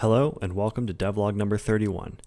Hello and welcome to Devlog number 31.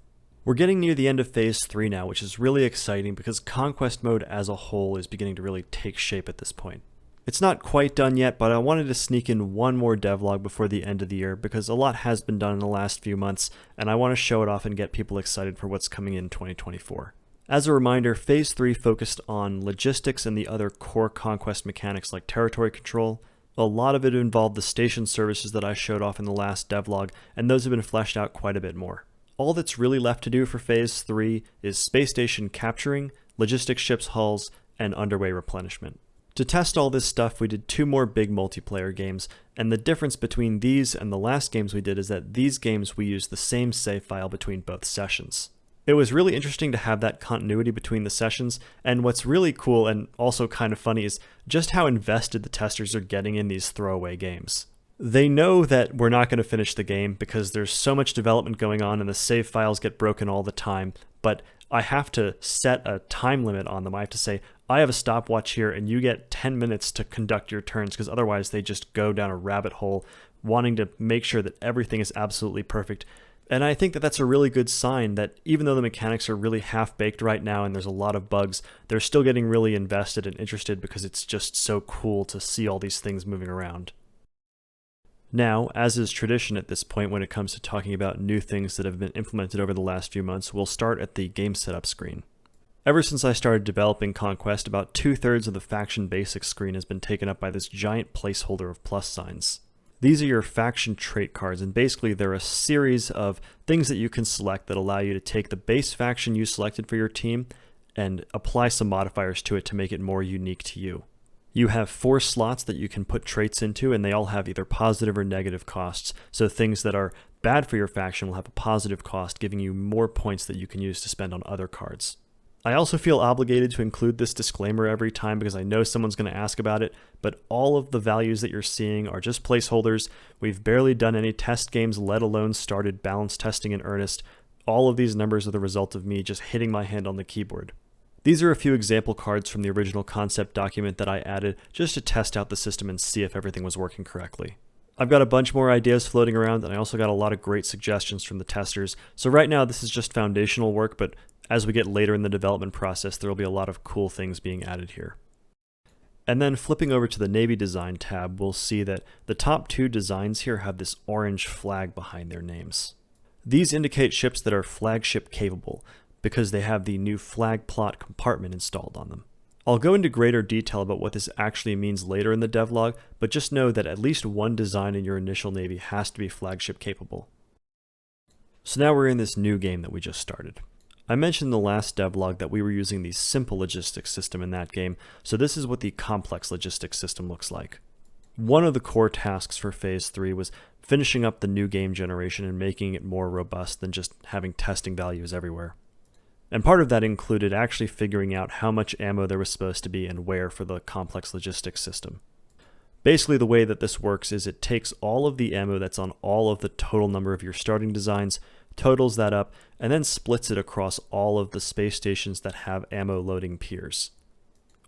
We're getting near the end of Phase 3 now, which is really exciting because Conquest mode as a whole is beginning to really take shape at this point. It's not quite done yet, but I wanted to sneak in one more devlog before the end of the year because a lot has been done in the last few months, and I want to show it off and get people excited for what's coming in 2024. As a reminder, Phase 3 focused on logistics and the other core Conquest mechanics like territory control. A lot of it involved the station services that I showed off in the last devlog, and those have been fleshed out quite a bit more. All that's really left to do for Phase 3 is space station capturing, logistics ships hulls, and underway replenishment. To test all this stuff, we did 2 more big multiplayer games, and the difference between these and the last games we did is that these games we used the same save file between both sessions. It was really interesting to have that continuity between the sessions, and what's really cool and also kind of funny is just how invested the testers are getting in these throwaway games. They know that we're not going to finish the game because there's so much development going on and the save files get broken all the time, but I have to set a time limit on them. I have to say, I have a stopwatch here and you get 10 minutes to conduct your turns because otherwise they just go down a rabbit hole wanting to make sure that everything is absolutely perfect. And I think that that's a really good sign that even though the mechanics are really half-baked right now and there's a lot of bugs, they're still getting really invested and interested because it's just so cool to see all these things moving around. Now, as is tradition at this point when it comes to talking about new things that have been implemented over the last few months, we'll start at the game setup screen. Ever since I started developing Conquest, about 2/3 of the faction basics screen has been taken up by this giant placeholder of plus signs. These are your faction trait cards, and basically they're a series of things that you can select that allow you to take the base faction you selected for your team and apply some modifiers to it to make it more unique to you. You have 4 slots that you can put traits into, and they all have either positive or negative costs, so things that are bad for your faction will have a positive cost, giving you more points that you can use to spend on other cards. I also feel obligated to include this disclaimer every time because I know someone's going to ask about it, but all of the values that you're seeing are just placeholders. We've barely done any test games, let alone started balance testing in earnest. All of these numbers are the result of me just hitting my hand on the keyboard. These are a few example cards from the original concept document that I added just to test out the system and see if everything was working correctly. I've got a bunch more ideas floating around, and I also got a lot of great suggestions from the testers. So right now this is just foundational work, but as we get later in the development process, there will be a lot of cool things being added here. And then flipping over to the Navy Design tab, we'll see that the top 2 designs here have this orange flag behind their names. These indicate ships that are flagship capable because they have the new flag plot compartment installed on them. I'll go into greater detail about what this actually means later in the devlog, but just know that at least one design in your initial Navy has to be flagship capable. So now we're in this new game that we just started. I mentioned in the last devlog that we were using the simple logistics system in that game, so this is what the complex logistics system looks like. One of the core tasks for Phase 3 was finishing up the new game generation and making it more robust than just having testing values everywhere. And part of that included actually figuring out how much ammo there was supposed to be and where for the complex logistics system. Basically the way that this works is it takes all of the ammo that's on all of the total number of your starting designs, totals that up, and then splits it across all of the space stations that have ammo loading piers.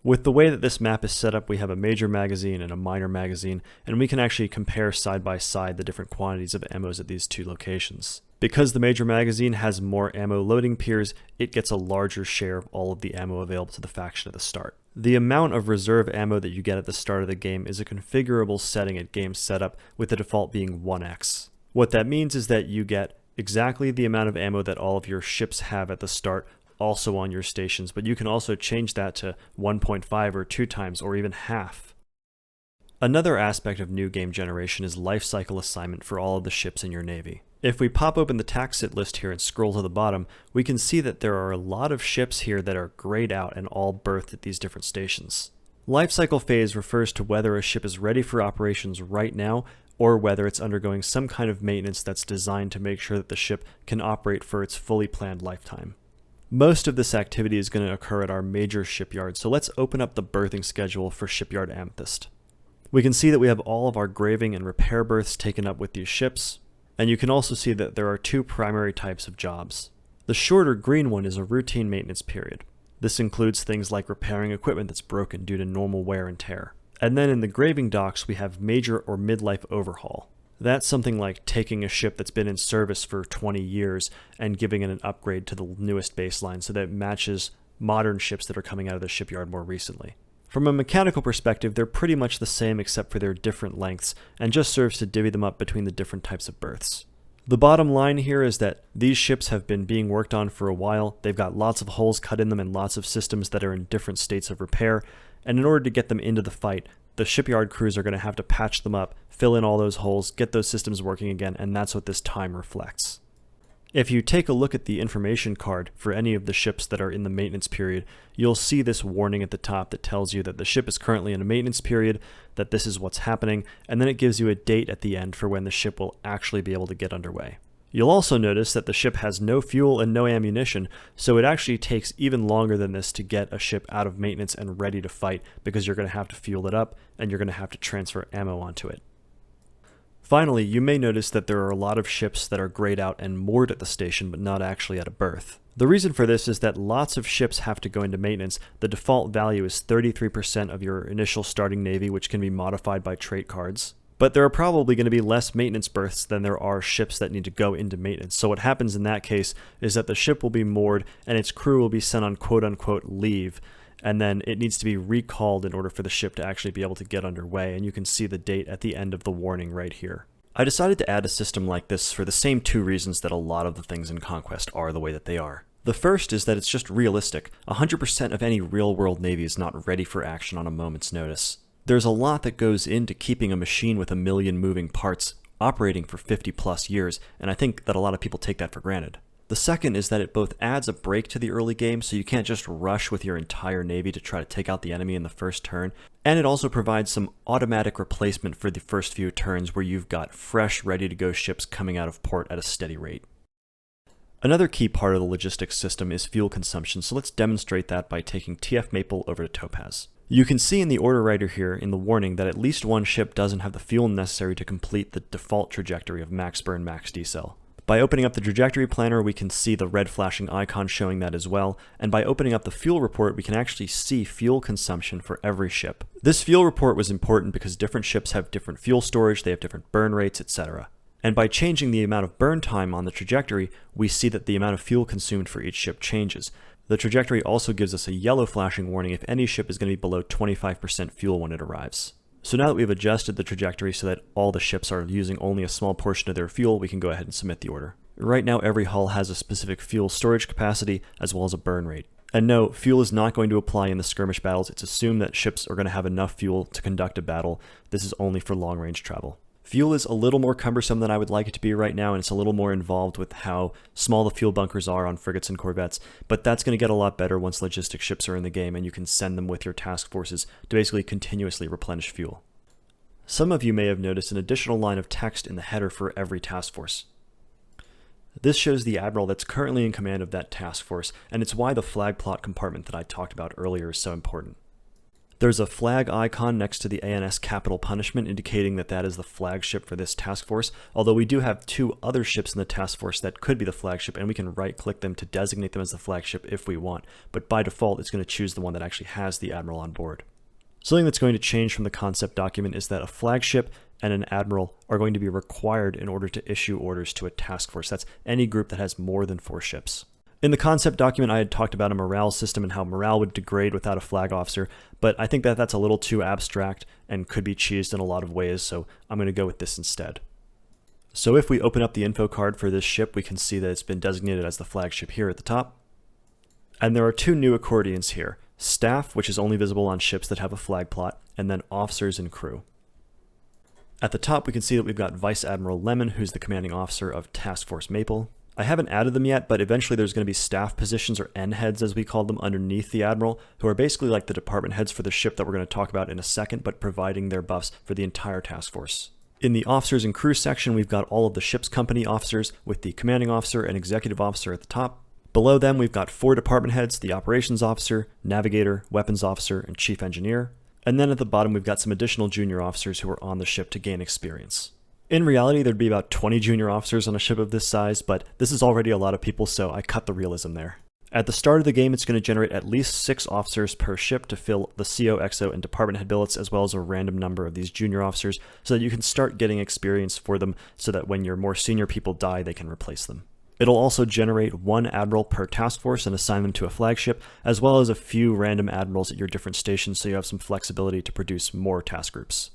With the way that this map is set up, we have a major magazine and a minor magazine, and we can actually compare side by side the different quantities of ammos at these 2 locations. Because the major magazine has more ammo loading piers, it gets a larger share of all of the ammo available to the faction at the start. The amount of reserve ammo that you get at the start of the game is a configurable setting at game setup, with the default being 1x. What that means is that you get exactly the amount of ammo that all of your ships have at the start also on your stations, but you can also change that to 1.5 or 2 times or even half. Another aspect of new game generation is life cycle assignment for all of the ships in your Navy. If we pop open the TACSIT list here and scroll to the bottom, we can see that there are a lot of ships here that are grayed out and all berthed at these different stations. Life cycle phase refers to whether a ship is ready for operations right now or whether it's undergoing some kind of maintenance that's designed to make sure that the ship can operate for its fully planned lifetime. Most of this activity is going to occur at our major shipyard, so let's open up the berthing schedule for Shipyard Amethyst. We can see that we have all of our graving and repair berths taken up with these ships, and you can also see that there are 2 primary types of jobs. The shorter green one is a routine maintenance period. This includes things like repairing equipment that's broken due to normal wear and tear. And then in the graving docks, we have major or midlife overhaul. That's something like taking a ship that's been in service for 20 years and giving it an upgrade to the newest baseline so that it matches modern ships that are coming out of the shipyard more recently. From a mechanical perspective, they're pretty much the same except for their different lengths, and just serves to divvy them up between the different types of berths. The bottom line here is that these ships have been being worked on for a while. They've got lots of holes cut in them and lots of systems that are in different states of repair, and in order to get them into the fight, the shipyard crews are going to have to patch them up, fill in all those holes, get those systems working again, and that's what this time reflects. If you take a look at the information card for any of the ships that are in the maintenance period, you'll see this warning at the top that tells you that the ship is currently in a maintenance period, that this is what's happening, and then it gives you a date at the end for when the ship will actually be able to get underway. You'll also notice that the ship has no fuel and no ammunition, so it actually takes even longer than this to get a ship out of maintenance and ready to fight, because you're going to have to fuel it up and you're going to have to transfer ammo onto it. Finally, you may notice that there are a lot of ships that are grayed out and moored at the station but not actually at a berth. The reason for this is that lots of ships have to go into maintenance. The default value is 33% of your initial starting navy, which can be modified by trait cards. But there are probably going to be less maintenance berths than there are ships that need to go into maintenance. So what happens in that case is that the ship will be moored and its crew will be sent on quote-unquote leave, and then it needs to be recalled in order for the ship to actually be able to get underway, and you can see the date at the end of the warning right here. I decided to add a system like this for the same two reasons that a lot of the things in Conquest are the way that they are. The first is that it's just realistic. 100% of any real-world navy is not ready for action on a moment's notice. There's a lot that goes into keeping a machine with 1 million moving parts operating for 50 plus years, and I think that a lot of people take that for granted. The second is that it both adds a break to the early game, so you can't just rush with your entire navy to try to take out the enemy in the first turn, and it also provides some automatic replacement for the first few turns where you've got fresh, ready-to-go ships coming out of port at a steady rate. Another key part of the logistics system is fuel consumption, so let's demonstrate that by taking TF Maple over to Topaz. You can see in the order writer here in the warning that at least one ship doesn't have the fuel necessary to complete the default trajectory of max burn, max decel. By opening up the trajectory planner, we can see the red flashing icon showing that as well, and by opening up the fuel report, we can actually see fuel consumption for every ship. This fuel report was important because different ships have different fuel storage, they have different burn rates, etc. And by changing the amount of burn time on the trajectory, we see that the amount of fuel consumed for each ship changes. The trajectory also gives us a yellow flashing warning if any ship is going to be below 25% fuel when it arrives. So now that we've adjusted the trajectory so that all the ships are using only a small portion of their fuel, we can go ahead and submit the order. Right now every hull has a specific fuel storage capacity as well as a burn rate. And no, fuel is not going to apply in the skirmish battles. It's assumed that ships are going to have enough fuel to conduct a battle. This is only for long range travel. Fuel is a little more cumbersome than I would like it to be right now, and it's a little more involved with how small the fuel bunkers are on frigates and corvettes, but that's going to get a lot better once logistic ships are in the game and you can send them with your task forces to basically continuously replenish fuel. Some of you may have noticed an additional line of text in the header for every task force. This shows the Admiral that's currently in command of that task force, and it's why the flag plot compartment that I talked about earlier is so important. There's a flag icon next to the ANS Capital Punishment indicating that that is the flagship for this task force, although we do have two other ships in the task force that could be the flagship, and we can right-click them to designate them as the flagship if we want, but by default it's going to choose the one that actually has the Admiral on board. Something that's going to change from the concept document is that a flagship and an admiral are going to be required in order to issue orders to a task force. That's any group that has more than 4 ships. In the concept document, I had talked about a morale system and how morale would degrade without a flag officer, but I think that that's a little too abstract and could be cheesed in a lot of ways, so I'm going to go with this instead. So if we open up the info card for this ship, we can see that it's been designated as the flagship here at the top. And there are 2 new accordions here. Staff, which is only visible on ships that have a flag plot, and then officers and crew. At the top, we can see that we've got Vice Admiral Lemon, who's the commanding officer of Task Force Maple. I haven't added them yet, but eventually there's going to be staff positions, or N heads as we call them, underneath the Admiral, who are basically like the department heads for the ship that we're going to talk about in a second, but providing their buffs for the entire task force. In the officers and crew section, we've got all of the ship's company officers with the commanding officer and executive officer at the top. Below them, we've got 4 department heads, the operations officer, navigator, weapons officer, and chief engineer. And then at the bottom, we've got some additional junior officers who are on the ship to gain experience. In reality, there'd be about 20 junior officers on a ship of this size, but this is already a lot of people, so I cut the realism there. At the start of the game, it's going to generate at least 6 officers per ship to fill the CO, XO, and department head billets, as well as a random number of these junior officers, so that you can start getting experience for them, so that when your more senior people die, they can replace them. It'll also generate 1 admiral per task force and assign them to a flagship, as well as a few random admirals at your different stations, so you have some flexibility to produce more task groups.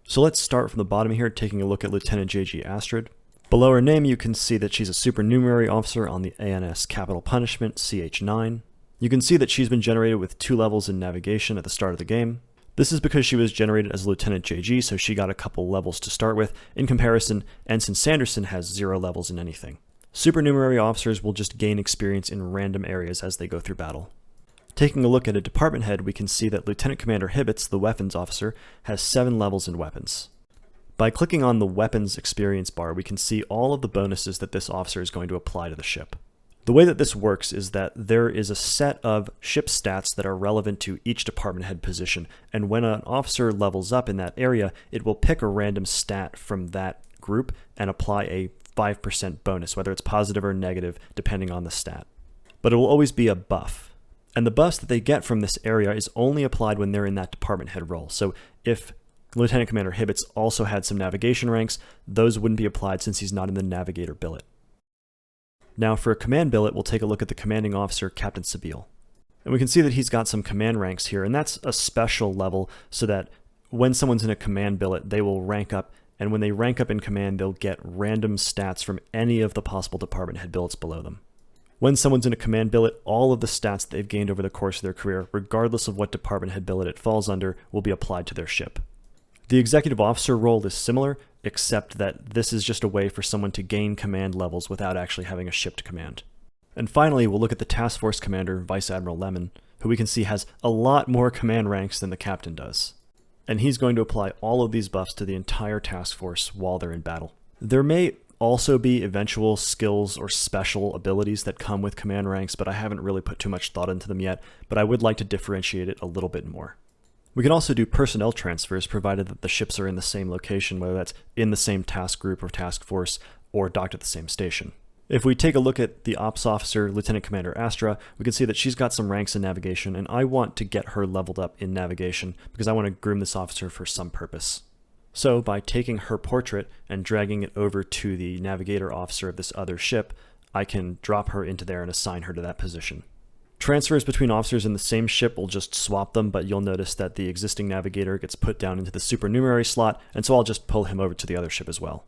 So let's start from the bottom here, taking a look at Lieutenant JG Astrid. Below her name, you can see that she's a supernumerary officer on the ANS Capital Punishment CH9. You can see that she's been generated with 2 levels in navigation at the start of the game. This is because she was generated as Lieutenant JG, so she got a couple levels to start with. In comparison, Ensign Sanderson has 0 levels in anything. Supernumerary officers will just gain experience in random areas as they go through battle. Taking a look at a department head, we can see that Lieutenant Commander Hibbets, the weapons officer, has 7 levels in weapons. By clicking on the weapons experience bar, we can see all of the bonuses that this officer is going to apply to the ship. The way that this works is that there is a set of ship stats that are relevant to each department head position, and when an officer levels up in that area, it will pick a random stat from that group and apply a 5% bonus, whether it's positive or negative, depending on the stat. But it will always be a buff. And the buffs that they get from this area is only applied when they're in that department head role. So if Lieutenant Commander Hibbets also had some navigation ranks, those wouldn't be applied since he's not in the navigator billet. Now for a command billet, we'll take a look at the commanding officer, Captain Sabile. And we can see that he's got some command ranks here, and that's a special level so that when someone's in a command billet, they will rank up, and when they rank up in command, they'll get random stats from any of the possible department head billets below them. When someone's in a command billet, all of the stats that they've gained over the course of their career, regardless of what department head billet it falls under, will be applied to their ship. The executive officer role is similar, except that this is just a way for someone to gain command levels without actually having a ship to command. And finally, we'll look at the task force commander, Vice Admiral Lemon, who we can see has a lot more command ranks than the captain does. And he's going to apply all of these buffs to the entire task force while they're in battle. There may also be eventual skills or special abilities that come with command ranks, but I haven't really put too much thought into them yet, but I would like to differentiate it a little bit more. We can also do personnel transfers provided that the ships are in the same location, whether that's in the same task group or task force or docked at the same station. If we take a look at the ops officer, Lieutenant Commander Astra, we can see that she's got some ranks in navigation, and I want to get her leveled up in navigation because I want to groom this officer for some purpose. So by taking her portrait and dragging it over to the navigator officer of this other ship, I can drop her into there and assign her to that position. Transfers between officers in the same ship will just swap them, but you'll notice that the existing navigator gets put down into the supernumerary slot, and so I'll just pull him over to the other ship as well.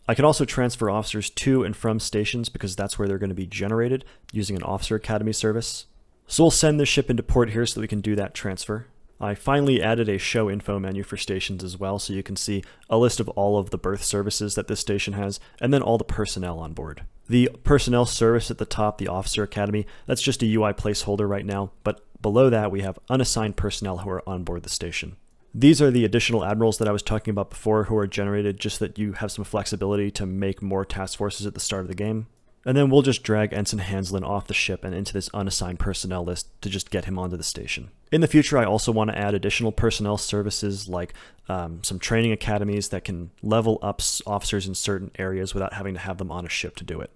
I can also transfer officers to and from stations because that's where they're going to be generated using an officer academy service. So we'll send this ship into port here so that we can do that transfer. I finally added a show info menu for stations as well, so you can see a list of all of the berth services that this station has, and then all the personnel on board. The personnel service at the top, the Officer Academy, that's just a UI placeholder right now, but below that we have unassigned personnel who are on board the station. These are the additional admirals that I was talking about before who are generated just so that you have some flexibility to make more task forces at the start of the game. And then we'll just drag Ensign Hanslin off the ship and into this unassigned personnel list to just get him onto the station. In the future, I also want to add additional personnel services like some training academies that can level up officers in certain areas without having to have them on a ship to do it.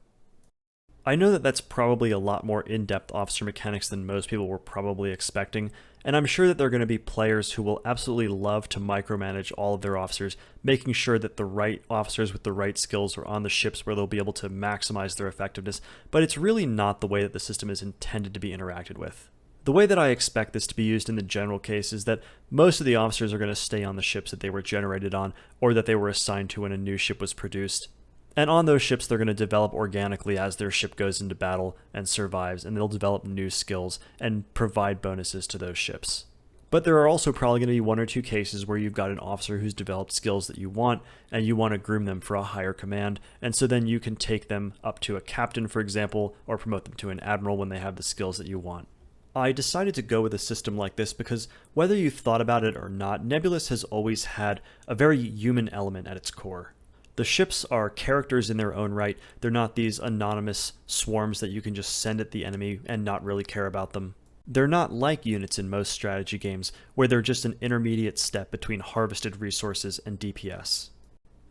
I know that that's probably a lot more in-depth officer mechanics than most people were probably expecting, and I'm sure that there are going to be players who will absolutely love to micromanage all of their officers, making sure that the right officers with the right skills are on the ships where they'll be able to maximize their effectiveness, but it's really not the way that the system is intended to be interacted with. The way that I expect this to be used in the general case is that most of the officers are going to stay on the ships that they were generated on, or that they were assigned to when a new ship was produced. And on those ships, they're going to develop organically as their ship goes into battle and survives, and they'll develop new skills and provide bonuses to those ships. But there are also probably going to be 1 or 2 cases where you've got an officer who's developed skills that you want, and you want to groom them for a higher command, and so then you can take them up to a captain, for example, or promote them to an admiral when they have the skills that you want. I decided to go with a system like this because whether you've thought about it or not, Nebulous has always had a very human element at its core. The ships are characters in their own right. They're not these anonymous swarms that you can just send at the enemy and not really care about them. They're not like units in most strategy games, where they're just an intermediate step between harvested resources and DPS.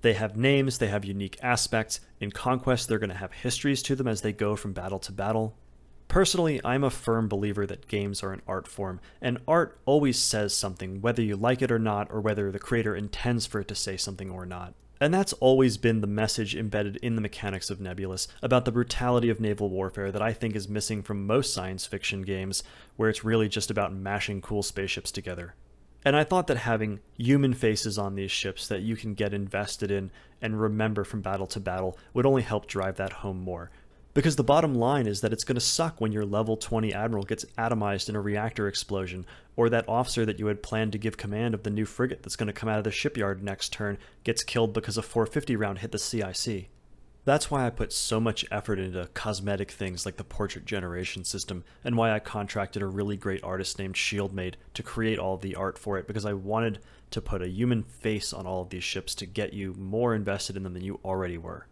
They have names, they have unique aspects. In Conquest, they're going to have histories to them as they go from battle to battle. Personally, I'm a firm believer that games are an art form, and art always says something, whether you like it or not, or whether the creator intends for it to say something or not. And that's always been the message embedded in the mechanics of Nebulous, about the brutality of naval warfare that I think is missing from most science fiction games, where it's really just about mashing cool spaceships together. And I thought that having human faces on these ships that you can get invested in and remember from battle to battle would only help drive that home more. Because the bottom line is that it's going to suck when your level 20 Admiral gets atomized in a reactor explosion, or that officer that you had planned to give command of the new frigate that's going to come out of the shipyard next turn gets killed because a 450 round hit the CIC. That's why I put so much effort into cosmetic things like the portrait generation system, and why I contracted a really great artist named Shieldmade to create all of the art for it, because I wanted to put a human face on all of these ships to get you more invested in them than you already were.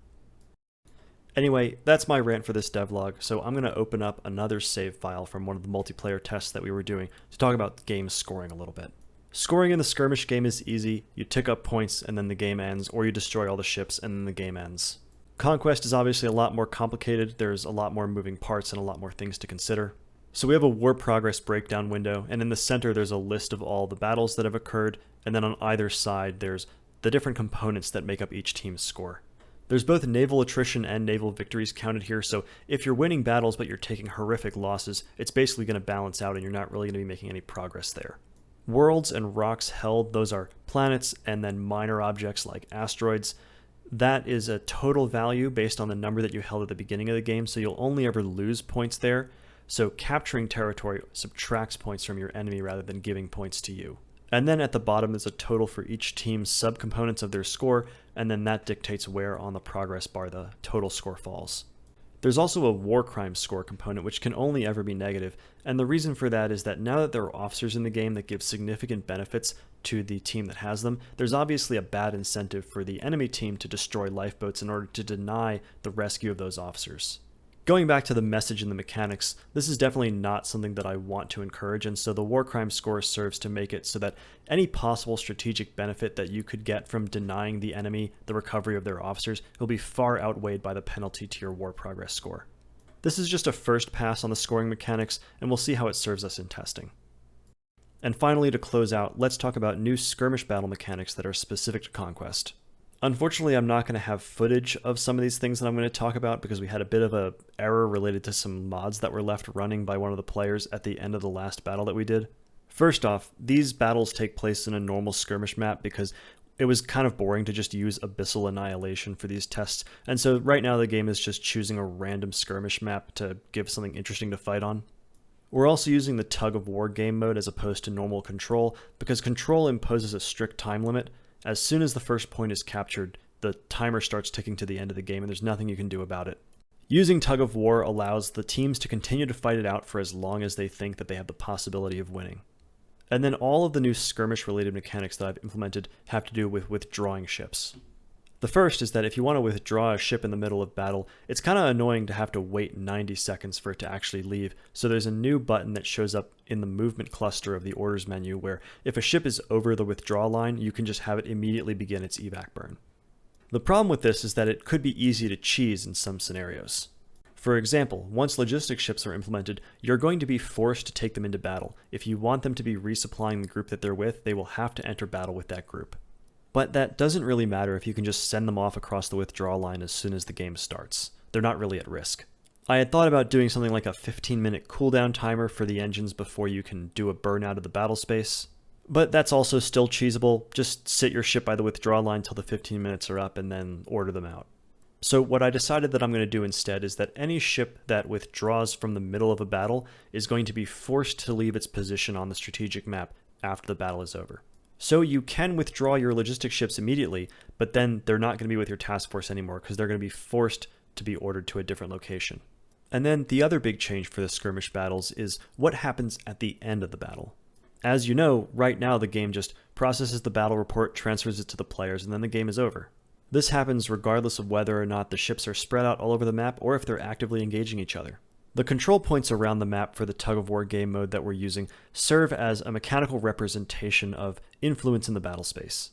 Anyway, that's my rant for this devlog, so I'm going to open up another save file from one of the multiplayer tests that we were doing to talk about game scoring a little bit. Scoring in the skirmish game is easy. You tick up points and then the game ends, or you destroy all the ships and then the game ends. Conquest is obviously a lot more complicated. There's a lot more moving parts and a lot more things to consider. So we have a war progress breakdown window, and in the center there's a list of all the battles that have occurred, and then on either side there's the different components that make up each team's score. There's both naval attrition and naval victories counted here, so if you're winning battles but you're taking horrific losses, it's basically going to balance out and you're not really going to be making any progress there. Worlds and rocks held, those are planets and then minor objects like asteroids. That is a total value based on the number that you held at the beginning of the game, so you'll only ever lose points there. So capturing territory subtracts points from your enemy rather than giving points to you. And then at the bottom there's a total for each team's subcomponents of their score, and then that dictates where on the progress bar the total score falls. There's also a war crime score component, which can only ever be negative, and the reason for that is that now that there are officers in the game that give significant benefits to the team that has them, there's obviously a bad incentive for the enemy team to destroy lifeboats in order to deny the rescue of those officers. Going back to the message and the mechanics, this is definitely not something that I want to encourage, and so the war crime score serves to make it so that any possible strategic benefit that you could get from denying the enemy the recovery of their officers will be far outweighed by the penalty to your war progress score. This is just a first pass on the scoring mechanics, and we'll see how it serves us in testing. And finally, to close out, let's talk about new skirmish battle mechanics that are specific to Conquest. Unfortunately, I'm not going to have footage of some of these things that I'm going to talk about because we had a bit of an error related to some mods that were left running by one of the players at the end of the last battle that we did. First off, these battles take place in a normal skirmish map because it was kind of boring to just use Abyssal Annihilation for these tests, and so right now the game is just choosing a random skirmish map to give something interesting to fight on. We're also using the Tug of War game mode as opposed to normal Control because Control imposes a strict time limit. As soon as the first point is captured, the timer starts ticking to the end of the game and there's nothing you can do about it. Using Tug of War allows the teams to continue to fight it out for as long as they think that they have the possibility of winning. And then all of the new skirmish-related mechanics that I've implemented have to do with withdrawing ships. The first is that if you want to withdraw a ship in the middle of battle, it's kind of annoying to have to wait 90 seconds for it to actually leave, so there's a new button that shows up in the movement cluster of the orders menu where if a ship is over the withdrawal line, you can just have it immediately begin its evac burn. The problem with this is that it could be easy to cheese in some scenarios. For example, once logistics ships are implemented, you're going to be forced to take them into battle. If you want them to be resupplying the group that they're with, they will have to enter battle with that group. But that doesn't really matter if you can just send them off across the withdrawal line as soon as the game starts. They're not really at risk. I had thought about doing something like a 15-minute cooldown timer for the engines before you can do a burnout of the battle space. But that's also still cheesable. Just sit your ship by the withdrawal line till the 15 minutes are up and then order them out. So what I decided that I'm going to do instead is that any ship that withdraws from the middle of a battle is going to be forced to leave its position on the strategic map after the battle is over. So you can withdraw your logistics ships immediately, but then they're not going to be with your task force anymore because they're going to be forced to be ordered to a different location. And then the other big change for the skirmish battles is what happens at the end of the battle. As you know, right now the game just processes the battle report, transfers it to the players, and then the game is over. This happens regardless of whether or not the ships are spread out all over the map or if they're actively engaging each other. The control points around the map for the Tug of War game mode that we're using serve as a mechanical representation of influence in the battle space.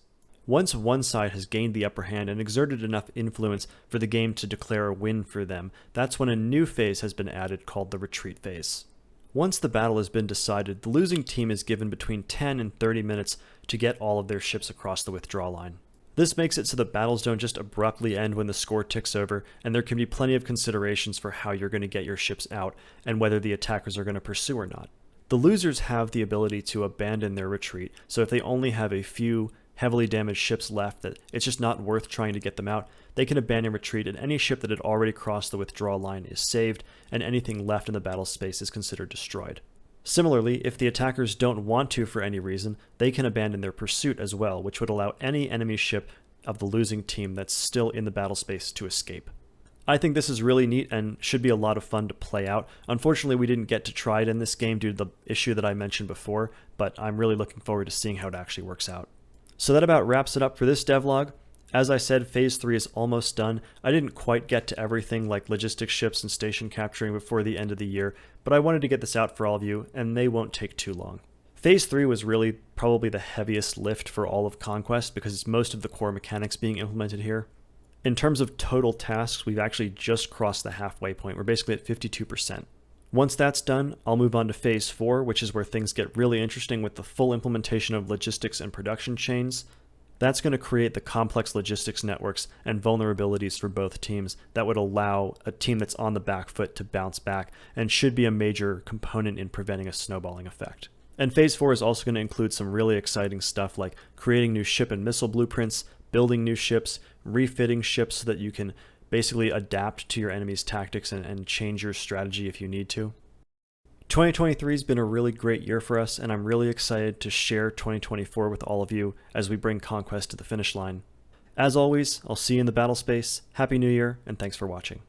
Once one side has gained the upper hand and exerted enough influence for the game to declare a win for them, that's when a new phase has been added called the retreat phase. Once the battle has been decided, the losing team is given between 10 and 30 minutes to get all of their ships across the withdrawal line. This makes it so that battles don't just abruptly end when the score ticks over, and there can be plenty of considerations for how you're going to get your ships out and whether the attackers are going to pursue or not. The losers have the ability to abandon their retreat, so if they only have a few heavily damaged ships left that it's just not worth trying to get them out, they can abandon retreat, and any ship that had already crossed the withdrawal line is saved, and anything left in the battle space is considered destroyed. Similarly, if the attackers don't want to for any reason, they can abandon their pursuit as well, which would allow any enemy ship of the losing team that's still in the battle space to escape. I think this is really neat and should be a lot of fun to play out. Unfortunately, we didn't get to try it in this game due to the issue that I mentioned before, but I'm really looking forward to seeing how it actually works out. So that about wraps it up for this devlog. As I said, Phase 3 is almost done. I didn't quite get to everything like logistics ships and station capturing before the end of the year, but I wanted to get this out for all of you, and they won't take too long. Phase 3 was really probably the heaviest lift for all of Conquest because it's most of the core mechanics being implemented here. In terms of total tasks, we've actually just crossed the halfway point. We're basically at 52%. Once that's done, I'll move on to Phase 4, which is where things get really interesting with the full implementation of logistics and production chains. That's going to create the complex logistics networks and vulnerabilities for both teams that would allow a team that's on the back foot to bounce back and should be a major component in preventing a snowballing effect. And Phase 4 is also going to include some really exciting stuff like creating new ship and missile blueprints, building new ships, refitting ships so that you can basically adapt to your enemy's tactics and change your strategy if you need to. 2023 has been a really great year for us, and I'm really excited to share 2024 with all of you as we bring Conquest to the finish line. As always, I'll see you in the battle space. Happy New Year, and thanks for watching.